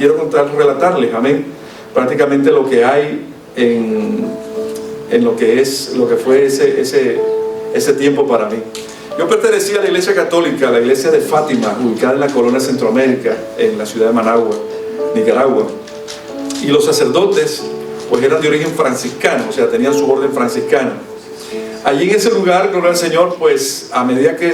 quiero relatarles, amén, prácticamente lo que hay en lo que fue ese tiempo para mí. Yo pertenecía a la iglesia católica, la iglesia de Fátima, ubicada en la colonia Centroamérica, en la ciudad de Managua, Nicaragua. Y los sacerdotes, pues eran de origen franciscano, o sea, tenían su orden franciscana. Allí en ese lugar, gloria al Señor, pues a medida que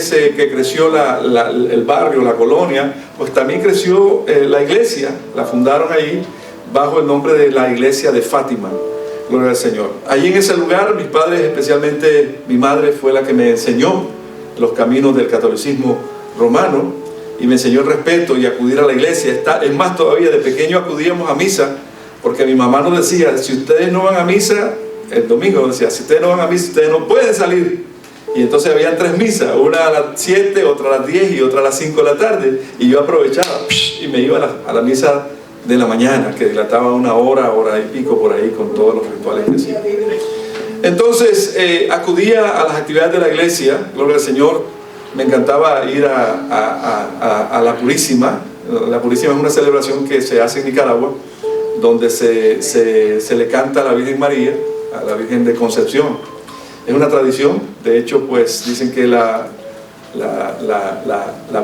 creció el barrio, la colonia, pues también creció la iglesia, la fundaron allí bajo el nombre de la iglesia de Fátima, gloria al Señor. Allí en ese lugar, mis padres, especialmente mi madre, fue la que me enseñó los caminos del catolicismo romano y me enseñó el respeto y acudir a la iglesia. Es más, todavía de pequeño acudíamos a misa, porque mi mamá nos decía, si ustedes no van a misa, el domingo nos decía, si ustedes no van a misa, ustedes no pueden salir. Y entonces habían 3 misas, una a las 7, otra a las 10 y otra a las 5 de la tarde. Y yo aprovechaba y me iba a la misa de la mañana, que dilataba una hora y pico por ahí con todos los rituales que hacía. Entonces acudía a las actividades de la iglesia, gloria al Señor. Me encantaba ir a la Purísima. La Purísima es una celebración que se hace en Nicaragua, donde se le canta a la Virgen María, a la Virgen de Concepción. Es una tradición, de hecho, pues dicen que la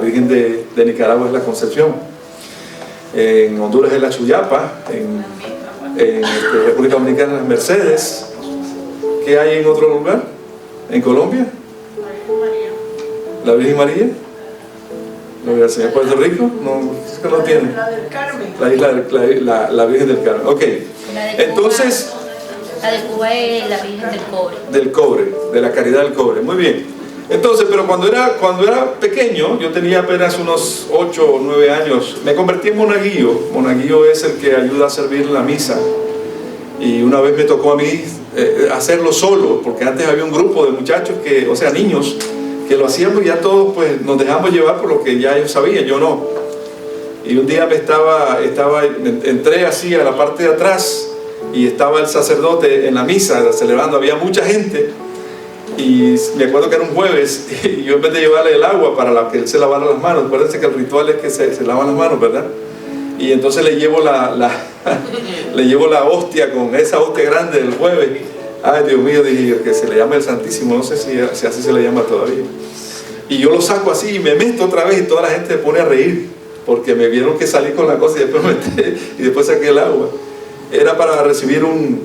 Virgen de Nicaragua es la Concepción. En Honduras es la Chuyapa, en República Dominicana las Mercedes. ¿Qué hay en otro lugar? ¿En Colombia? ¿La Virgen María? ¿La Señor Puerto Rico? No, es que no tiene. La del Carmen. La Virgen del Carmen. Ok. Entonces, la de Cuba es la Virgen del Cobre. Del Cobre, de la Caridad del Cobre. Muy bien. Entonces, pero cuando era pequeño, yo tenía apenas unos 8 o 9 años, me convertí en monaguillo. Monaguillo es el que ayuda a servir la misa. Y una vez me tocó a mí hacerlo solo, porque antes había un grupo de muchachos niños, que lo hacíamos y ya todos pues nos dejamos llevar por lo que ya ellos sabían, yo no. Y un día entré así a la parte de atrás y estaba el sacerdote en la misa celebrando, había mucha gente y me acuerdo que era un jueves y yo en vez de llevarle el agua para que él se lavara las manos, acuérdense que el ritual es que se lavan las manos, ¿verdad? Y entonces le llevo le llevo la hostia, con esa hostia grande del jueves. Ay, Dios mío, dije que se le llama el Santísimo, no sé si así se le llama todavía. Y yo lo saco así y me meto otra vez y toda la gente se pone a reír, porque me vieron que salí con la cosa y después saqué el agua. Era para recibir un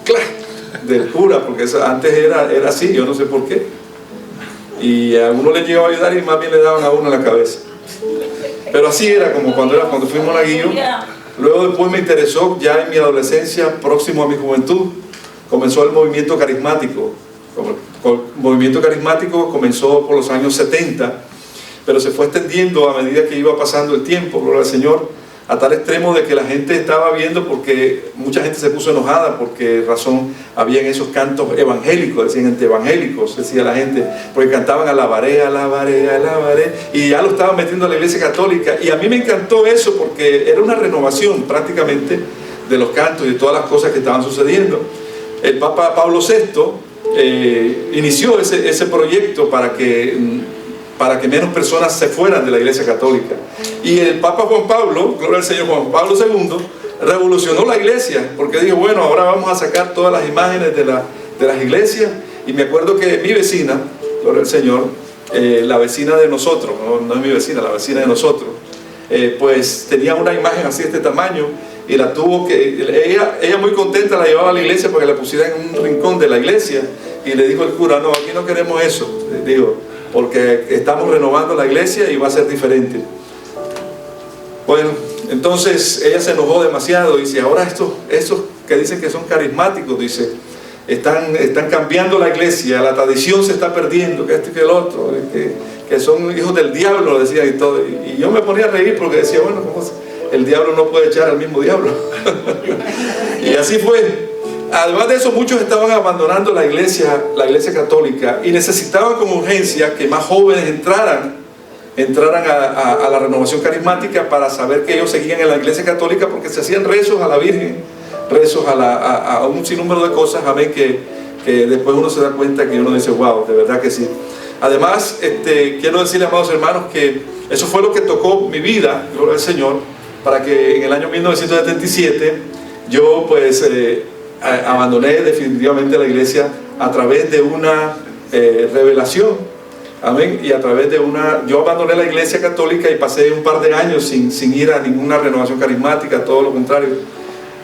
clac del cura, porque eso antes era así, yo no sé por qué. Y a uno le llegaba a ayudar y más bien le daban a uno en la cabeza. Pero así era como cuando fui monaguillo. Luego después me interesó, ya en mi adolescencia, próximo a mi juventud, comenzó el movimiento carismático. El movimiento carismático comenzó por los años 70, pero se fue extendiendo a medida que iba pasando el tiempo, gloria al Señor, a tal extremo de que la gente estaba viendo, porque mucha gente se puso enojada, porque razón habían esos cantos evangélicos, decían antievangélicos, decía la gente, porque cantaban alabaré, alabaré, alabaré, y ya lo estaban metiendo a la iglesia católica. Y a mí me encantó eso, porque era una renovación prácticamente de los cantos y de todas las cosas que estaban sucediendo. El Papa Pablo VI inició ese proyecto para que menos personas se fueran de la iglesia católica. Y el Papa Juan Pablo, gloria al Señor, Juan Pablo II, revolucionó la iglesia, porque dijo, bueno, ahora vamos a sacar todas las imágenes de las iglesias. Y me acuerdo que mi vecina, gloria al Señor, la vecina de nosotros, no es mi vecina, la vecina de nosotros, pues tenía una imagen así de este tamaño, y la tuvo ella muy contenta la llevaba a la iglesia para que la pusiera en un rincón de la iglesia, y le dijo el cura, no, aquí no queremos eso, digo, porque estamos renovando la iglesia y va a ser diferente. Bueno, entonces ella se enojó demasiado y dice, ahora estos que dicen que son carismáticos, dice, están cambiando la iglesia, la tradición se está perdiendo, que esto y que el otro, que son hijos del diablo, decía y todo. Y yo me ponía a reír porque decía, bueno, ¿cómo el diablo no puede echar al mismo diablo? Y así fue. Además de eso, muchos estaban abandonando la iglesia católica y necesitaban con urgencia que más jóvenes entraran a la renovación carismática, para saber que ellos seguían en la iglesia católica, porque se hacían rezos a la Virgen, rezos a un sinnúmero de cosas, amén, que después uno se da cuenta que uno dice, wow, de verdad que sí. Además, quiero decirle, amados hermanos, que eso fue lo que tocó mi vida, gloria al Señor, para que en el año 1977 yo pues abandoné definitivamente la iglesia a través de una revelación. Amén. Y a través de yo abandoné la iglesia católica y pasé un par de años sin ir a ninguna renovación carismática, todo lo contrario.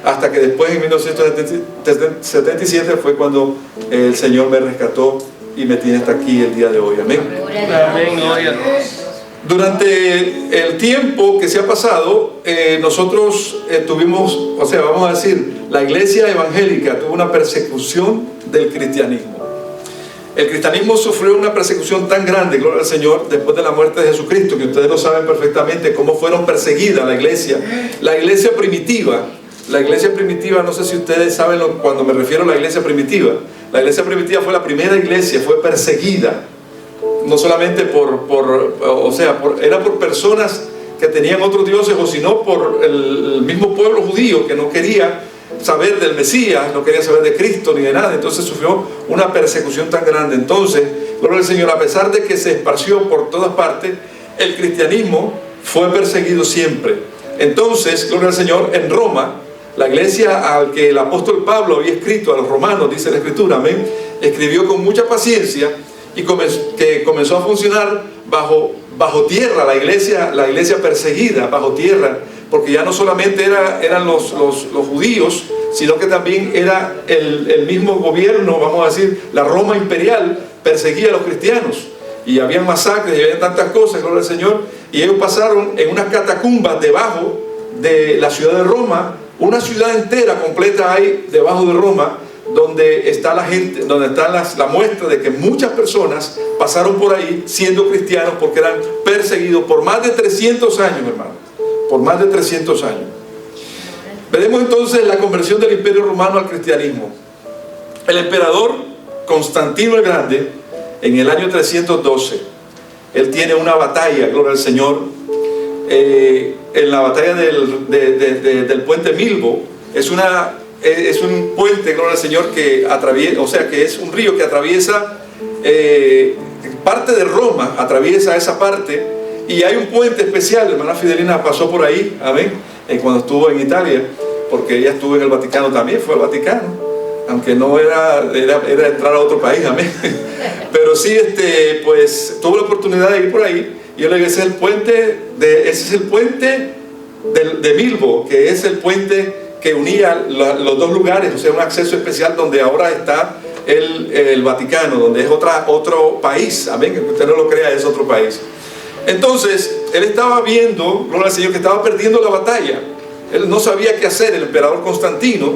Hasta que después, en 1977, fue cuando el Señor me rescató y me tiene hasta aquí el día de hoy. Amén. Amén. Durante el tiempo que se ha pasado, nosotros tuvimos, o sea, vamos a decir, la iglesia evangélica tuvo una persecución del cristianismo. El cristianismo sufrió una persecución tan grande, gloria al Señor, después de la muerte de Jesucristo, que ustedes lo saben perfectamente, cómo fueron perseguidas la iglesia primitiva. La iglesia primitiva, no sé si ustedes saben cuando me refiero a la iglesia primitiva. La iglesia primitiva fue la primera iglesia, fue perseguida. No solamente era por personas que tenían otros dioses, o sino por el mismo pueblo judío que no quería saber del Mesías, no quería saber de Cristo ni de nada. Entonces sufrió una persecución tan grande. Entonces, gloria al Señor, a pesar de que se esparció por todas partes, el cristianismo fue perseguido siempre. Entonces, gloria al Señor, en Roma, la iglesia al que el apóstol Pablo había escrito a los romanos, dice la Escritura, amén, escribió con mucha paciencia y que comenzó a funcionar bajo tierra, la iglesia perseguida bajo tierra, porque ya no solamente eran los judíos, sino que también era el mismo gobierno, vamos a decir, la Roma imperial perseguía a los cristianos, y habían masacres y había tantas cosas, gloria al Señor, y ellos pasaron en unas catacumbas debajo de la ciudad de Roma. Una ciudad entera completa hay debajo de Roma, donde está la gente, donde está la muestra de que muchas personas pasaron por ahí siendo cristianos, porque eran perseguidos por más de 300 años, hermano, por más de 300 años. Veremos entonces la conversión del Imperio Romano al cristianismo. El emperador Constantino el Grande, en el año 312, él tiene una batalla, gloria al Señor, en la batalla del puente Milvo. Es un puente, gloria al Señor, que atraviesa, o sea, que es un río que atraviesa parte de Roma, atraviesa esa parte, y hay un puente especial. La hermana Fidelina pasó por ahí, amén, cuando estuvo en Italia, porque ella estuvo en el Vaticano también, fue al Vaticano, aunque no era entrar a otro país, amén, pero sí, pues tuvo la oportunidad de ir por ahí. Y yo le digo, ese es el puente de Milvo, que es el puente que unía los dos lugares, o sea, un acceso especial donde ahora está el Vaticano, donde es otro país, amén, que usted no lo crea, es otro país. Entonces, él estaba viendo, gloria al Señor, que estaba perdiendo la batalla. Él no sabía qué hacer, el emperador Constantino,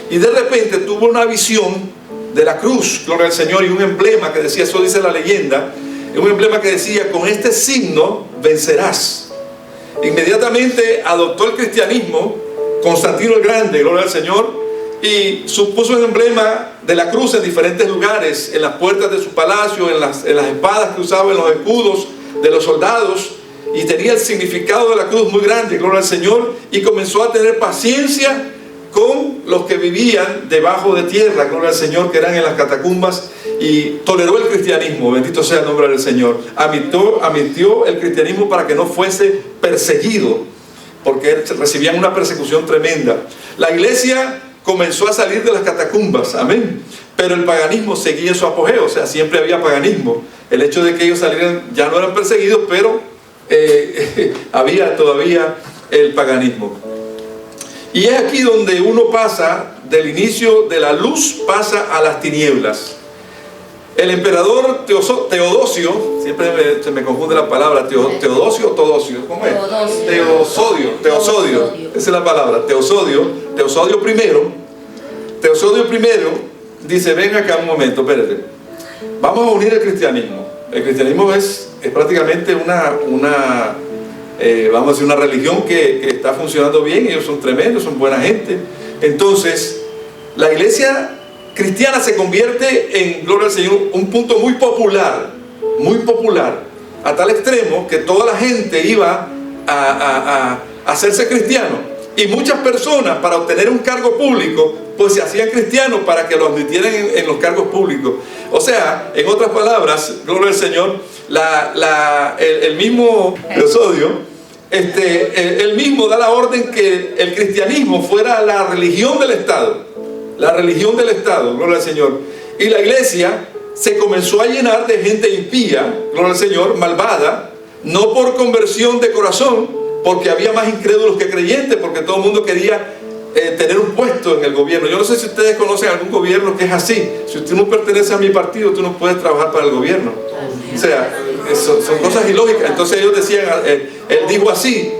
y de repente tuvo una visión de la cruz, gloria al Señor, y un emblema que decía, eso dice la leyenda, un emblema que decía, con este signo vencerás. Inmediatamente adoptó el cristianismo Constantino el Grande, gloria al Señor, y puso un emblema de la cruz en diferentes lugares, en las puertas de su palacio, en las espadas que usaba, en los escudos de los soldados, y tenía el significado de la cruz muy grande, gloria al Señor, y comenzó a tener paciencia con los que vivían debajo de tierra, gloria al Señor, que eran en las catacumbas, y toleró el cristianismo, bendito sea el nombre del Señor. Admitió el cristianismo para que no fuese perseguido, porque recibían una persecución tremenda. La iglesia comenzó a salir de las catacumbas, amén, pero el paganismo seguía en su apogeo, o sea, siempre había paganismo. El hecho de que ellos salieran, ya no eran perseguidos, pero había todavía el paganismo. Y es aquí donde uno pasa del inicio de la luz, pasa a las tinieblas. El emperador Teodosio, siempre se me confunde la palabra, Teodosio o Todosio, ¿cómo es? Teosodio, esa es la palabra, Teosodio I dice, ven acá un momento, espérate, vamos a unir el cristianismo. El cristianismo es prácticamente vamos a decir, una religión que está funcionando bien, ellos son tremendos, son buena gente. Entonces, la iglesia cristiana se convierte en, gloria al Señor, un punto muy popular, a tal extremo que toda la gente iba a hacerse cristiano. Y muchas personas, para obtener un cargo público, pues se hacían cristianos para que lo admitieran en los cargos públicos. O sea, en otras palabras, gloria al Señor, el mismo Teosodio él mismo da la orden que el cristianismo fuera la religión del Estado. La religión del Estado, gloria al Señor. Y la iglesia se comenzó a llenar de gente impía, gloria al Señor, malvada, no por conversión de corazón, porque había más incrédulos que creyentes, porque todo el mundo quería tener un puesto en el gobierno. Yo no sé si ustedes conocen algún gobierno que es así. Si usted no pertenece a mi partido, tú no puedes trabajar para el gobierno. O sea, son cosas ilógicas. Entonces ellos decían, él dijo así,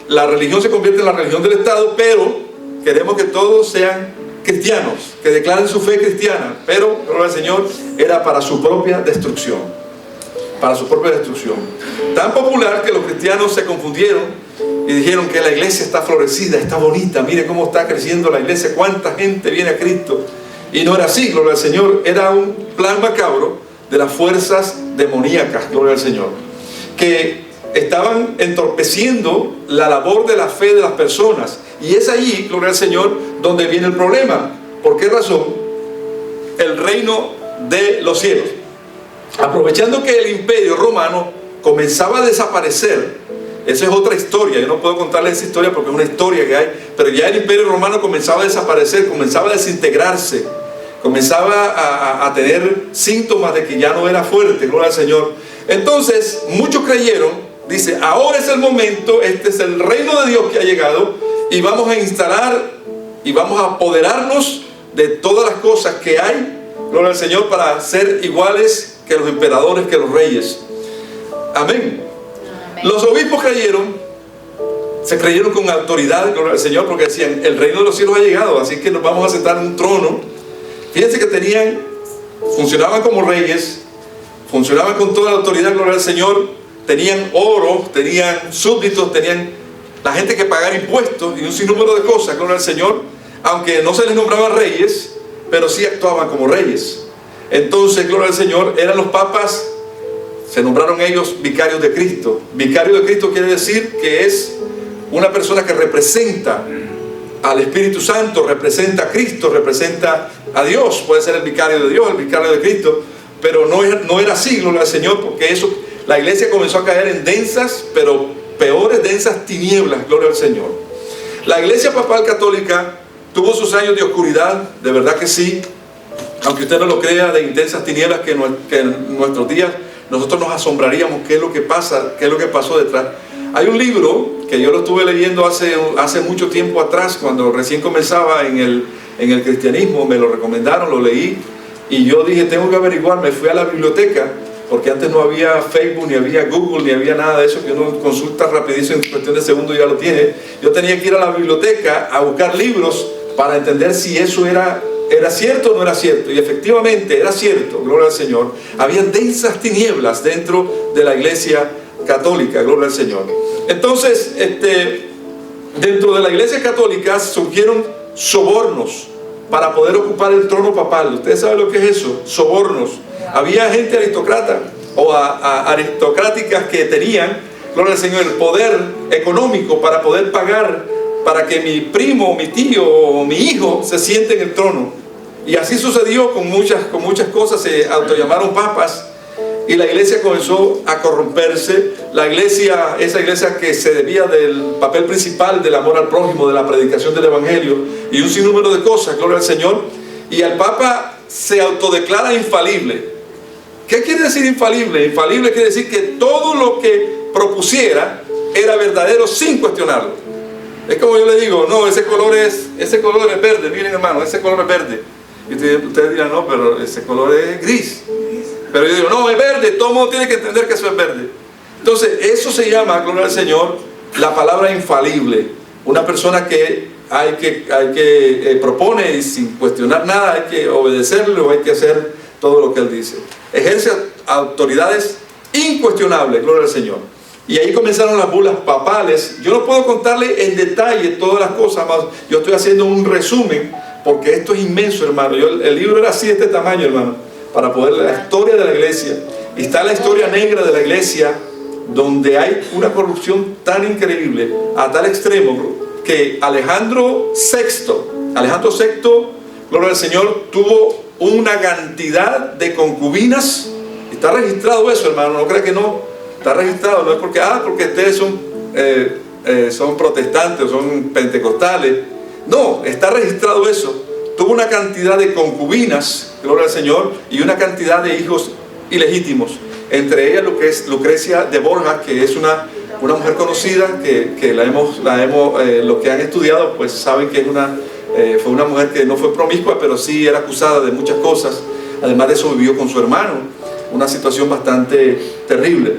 la religión se convierte en la religión del Estado, pero queremos que todos sean cristianos, que declaren su fe cristiana, pero, gloria al Señor, era para su propia destrucción. Para su propia destrucción. Tan popular que los cristianos se confundieron y dijeron que la iglesia está florecida, está bonita, mire cómo está creciendo la iglesia, cuánta gente viene a Cristo. Y no era así, gloria al Señor, era un plan macabro de las fuerzas demoníacas, gloria al Señor, que estaban entorpeciendo la labor de la fe de las personas. Y es allí, gloria al Señor, donde viene el problema. ¿Por qué razón? El reino de los cielos, aprovechando que el imperio romano comenzaba a desaparecer. Esa es otra historia, yo no puedo contarles esa historia porque es una historia que hay, pero ya el imperio romano comenzaba a desaparecer, comenzaba a desintegrarse, comenzaba a tener síntomas de que ya no era fuerte, gloria al Señor. Entonces muchos creyeron, dice, ahora es el momento, este es el reino de Dios que ha llegado, y vamos a instalar y vamos a apoderarnos de todas las cosas que hay, gloria al Señor, para ser iguales que los emperadores, que los reyes. Amén. Los obispos se creyeron con autoridad, gloria al Señor, porque decían, el reino de los cielos ha llegado, así que nos vamos a sentar en un trono. Fíjense que funcionaban como reyes, funcionaban con toda la autoridad, gloria al Señor, tenían oro, tenían súbditos, tenían la gente que pagar impuestos y un sinnúmero de cosas, gloria al Señor, aunque no se les nombraba reyes, pero sí actuaban como reyes. Entonces, gloria al Señor, eran los papas. Se nombraron ellos vicarios de Cristo. Vicario de Cristo quiere decir que es una persona que representa al Espíritu Santo, representa a Cristo, representa a Dios. Puede ser el vicario de Dios, el vicario de Cristo, pero no era así, gloria al Señor, porque la iglesia comenzó a caer en densas, pero peores densas tinieblas, gloria al Señor. La iglesia papal católica tuvo sus años de oscuridad, de verdad que sí, aunque usted no lo crea, de intensas tinieblas que en nuestros días nosotros nos asombraríamos qué es lo que pasa, qué es lo que pasó detrás. Hay un libro que yo lo estuve leyendo hace mucho tiempo atrás, cuando recién comenzaba en el cristianismo, me lo recomendaron, lo leí, y yo dije, tengo que averiguar. Me fui a la biblioteca, porque antes no había Facebook, ni había Google, ni había nada de eso, que uno consulta rapidísimo, en cuestión de segundos ya lo tiene. Yo tenía que ir a la biblioteca a buscar libros para entender si eso era cierto o no era cierto. Y efectivamente era cierto, gloria al Señor. Había densas tinieblas dentro de la iglesia católica, gloria al Señor. Entonces, dentro de la iglesia católica surgieron sobornos para poder ocupar el trono papal. ¿Ustedes saben lo que es eso? Sobornos. Había gente aristócrata o aristocráticas que tenían, gloria al Señor, el poder económico para poder pagar para que mi primo, mi tío o mi hijo se siente en el trono. Y así sucedió con muchas cosas. Se autollamaron papas y la iglesia comenzó a corromperse. Esa iglesia que se debía del papel principal del amor al prójimo, de la predicación del evangelio y un sinnúmero de cosas, gloria al Señor. Y al papa se autodeclara infalible. ¿Qué quiere decir infalible? Infalible quiere decir que todo lo que propusiera era verdadero sin cuestionarlo. Es como yo le digo, no, ese color es verde, miren hermano, ese color es verde. Y ustedes dirán, no, pero ese color es gris. Pero yo digo, no, es verde, todo el mundo tiene que entender que eso es verde. Entonces, eso se llama, gloria al Señor, la palabra infalible. Una persona que propone y sin cuestionar nada, hay que obedecerle o hay que hacer todo lo que Él dice. Ejerce autoridades incuestionables, gloria al Señor. Y ahí comenzaron las bulas papales. Yo no puedo contarle en detalle todas las cosas, más yo estoy haciendo un resumen, porque esto es inmenso, hermano. El libro era así de este tamaño, hermano, para poder leer la historia de la iglesia. Y está la historia negra de la iglesia, donde hay una corrupción tan increíble, a tal extremo, que Alejandro VI, gloria al Señor, tuvo una cantidad de concubinas. Está registrado eso, hermano, no crea que no. Está registrado, no es porque ustedes son son protestantes o son pentecostales. No, está registrado eso. Tuvo una cantidad de concubinas, gloria al Señor, y una cantidad de hijos ilegítimos. Entre ellas lo que es Lucrecia de Borja, que es una mujer conocida, que los que han estudiado pues saben que fue una mujer que no fue promiscua, pero sí era acusada de muchas cosas. Además de eso vivió con su hermano, una situación bastante terrible.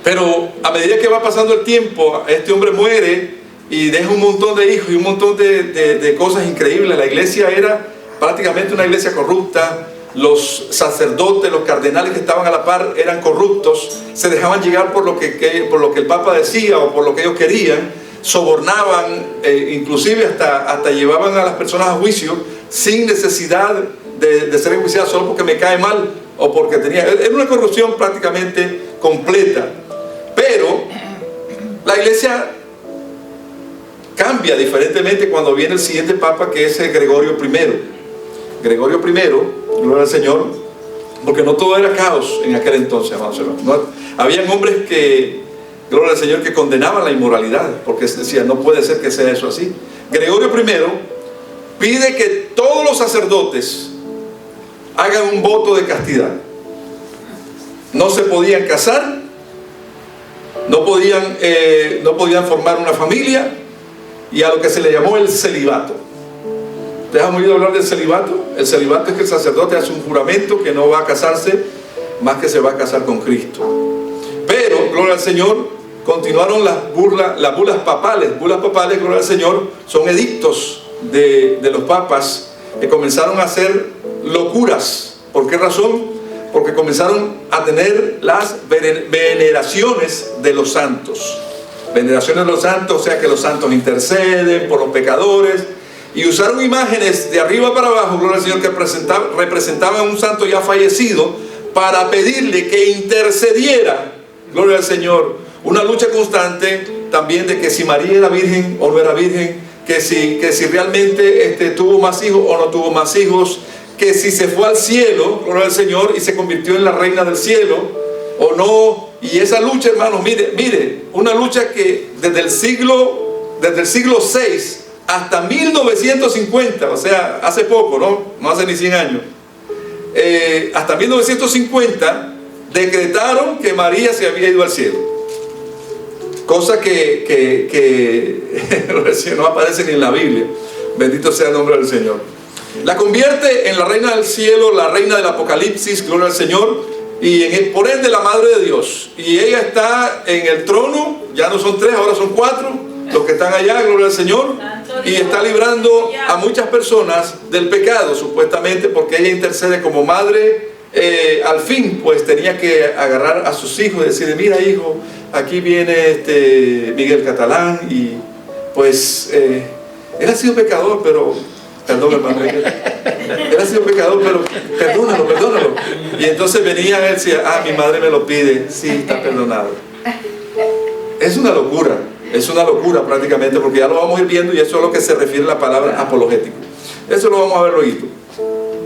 Pero a medida que va pasando el tiempo, este hombre muere y deja un montón de hijos y un montón de cosas increíbles. La iglesia era prácticamente una iglesia corrupta. Los sacerdotes, los cardenales que estaban a la par eran corruptos, se dejaban llegar por lo que el Papa decía o por lo que ellos querían, sobornaban, inclusive hasta llevaban a las personas a juicio sin necesidad de ser enjuiciadas solo porque me cae mal o porque tenía... Era una corrupción prácticamente completa. Pero la iglesia cambia diferentemente cuando viene el siguiente Papa, que es Gregorio I. Gregorio I, gloria al Señor, porque no todo era caos en aquel entonces, amados hermanos. No, habían hombres que, gloria al Señor, que condenaban la inmoralidad, porque decían, no puede ser que sea eso así. Gregorio I pide que todos los sacerdotes hagan un voto de castidad. No se podían casar, no podían formar una familia, y a lo que se le llamó el celibato. ¿Ustedes han oído hablar del celibato? El celibato es que el sacerdote hace un juramento que no va a casarse, más que se va a casar con Cristo. Pero, gloria al Señor, continuaron las bulas papales. Bulas papales, gloria al Señor, son edictos de los papas que comenzaron a hacer locuras. ¿Por qué razón? Porque comenzaron a tener las veneraciones de los santos. Veneraciones de los santos, o sea que los santos interceden por los pecadores. Y usaron imágenes de arriba para abajo, gloria al Señor, que representaban a un santo ya fallecido para pedirle que intercediera, gloria al Señor. Una lucha constante también de que si María era virgen o no era virgen, que si realmente tuvo más hijos o no tuvo más hijos, que si se fue al cielo, gloria al Señor, y se convirtió en la reina del cielo o no. Y esa lucha, hermanos, mire, una lucha que desde el siglo VI hasta 1950, o sea, hace poco, no hace ni 100 años, hasta 1950 decretaron que María se había ido al cielo, cosa que no aparece ni en la Biblia. Bendito sea el nombre del Señor. La convierte en la reina del cielo, la reina del Apocalipsis, gloria al Señor, y por ende la madre de Dios. Y ella está en el trono, ya no son 3, ahora son 4 los que están allá, gloria al Señor, y está librando a muchas personas del pecado, supuestamente, porque ella intercede como madre. Al fin, pues tenía que agarrar a sus hijos y decirle, mira hijo, aquí viene Miguel Catalán, y pues él ha sido pecador, pero perdón, hermano, él ha sido pecador, pero perdónalo. Y entonces venía él y decía, mi madre me lo pide, sí, está perdonado. Es una locura prácticamente, porque ya lo vamos a ir viendo, y eso es a lo que se refiere la palabra apologético. Eso lo vamos a ver luego.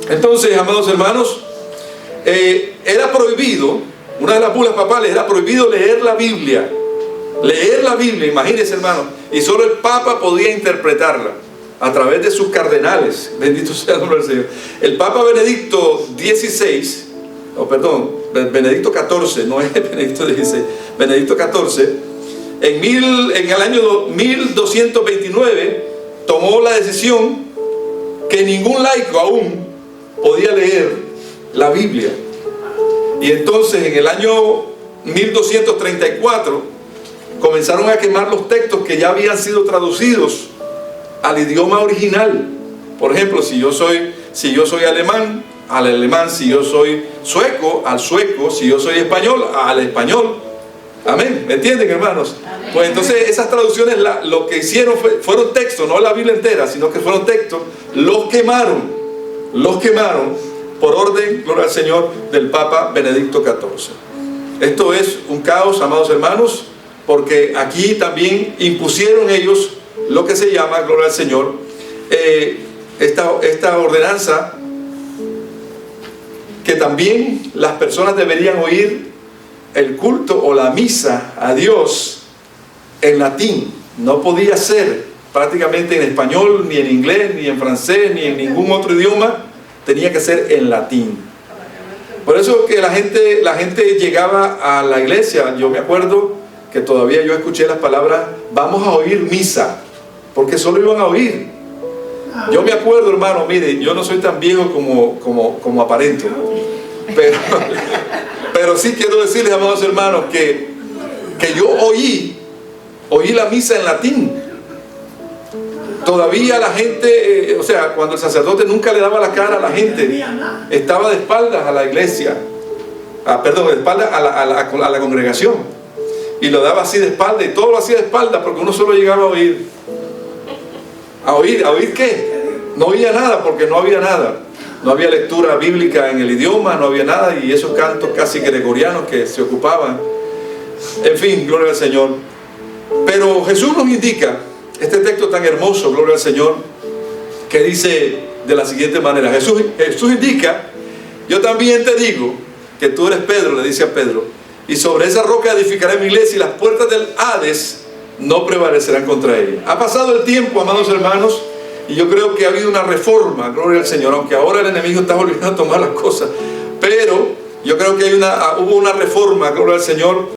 Entonces, amados hermanos, era prohibido, una de las bulas papales, era prohibido leer la Biblia, imagínense, hermanos, y solo el Papa podía interpretarla a través de sus cardenales. Bendito sea el nombre del Señor. El Papa Benedicto XVI, Benedicto XIV, no es Benedicto XVI, Benedicto XIV, en el año 1229 tomó la decisión que ningún laico aún podía leer la Biblia. Y entonces en el año 1234 comenzaron a quemar los textos que ya habían sido traducidos al idioma original. Por ejemplo, si yo soy alemán, al alemán; si yo soy sueco, al sueco; si yo soy español, al español. Amén, ¿me entienden, hermanos? Amén. Pues entonces esas traducciones lo que hicieron fueron textos, no la Biblia entera, sino que fueron textos, los quemaron por orden, gloria al Señor, del Papa Benedicto XIV. Esto es un caos, amados hermanos, porque aquí también impusieron ellos lo que se llama, gloria al Señor, esta ordenanza, que también las personas deberían oír el culto o la misa a Dios en latín. No podía ser prácticamente en español, ni en inglés, ni en francés, ni en ningún otro idioma. Tenía que ser en latín. Por eso que la gente llegaba a la iglesia. Yo me acuerdo que todavía yo escuché las palabras, vamos a oír misa, porque solo iban a oír. Yo me acuerdo, hermano, mire, yo no soy tan viejo como aparento, pero sí quiero decirles, amados hermanos, que yo oí la misa en latín. Todavía la gente, o sea, cuando el sacerdote nunca le daba la cara a la gente, estaba de espaldas a la iglesia, de espaldas a la congregación, y lo daba así de espaldas, y todo lo hacía de espaldas, porque uno solo llegaba a oír. ¿A oír qué? No oía nada, porque no había nada. No había lectura bíblica en el idioma, no había nada, y esos cantos casi gregorianos que se ocupaban. En fin, gloria al Señor. Pero Jesús nos indica, este texto tan hermoso, gloria al Señor, que dice de la siguiente manera. Jesús indica, yo también te digo que tú eres Pedro, le dice a Pedro, y sobre esa roca edificaré mi iglesia, y las puertas del Hades no prevalecerán contra ella. Ha pasado el tiempo, amados hermanos, y yo creo que ha habido una reforma, gloria al Señor, aunque ahora el enemigo está volviendo a tomar las cosas, pero yo creo que hubo una reforma, gloria al Señor,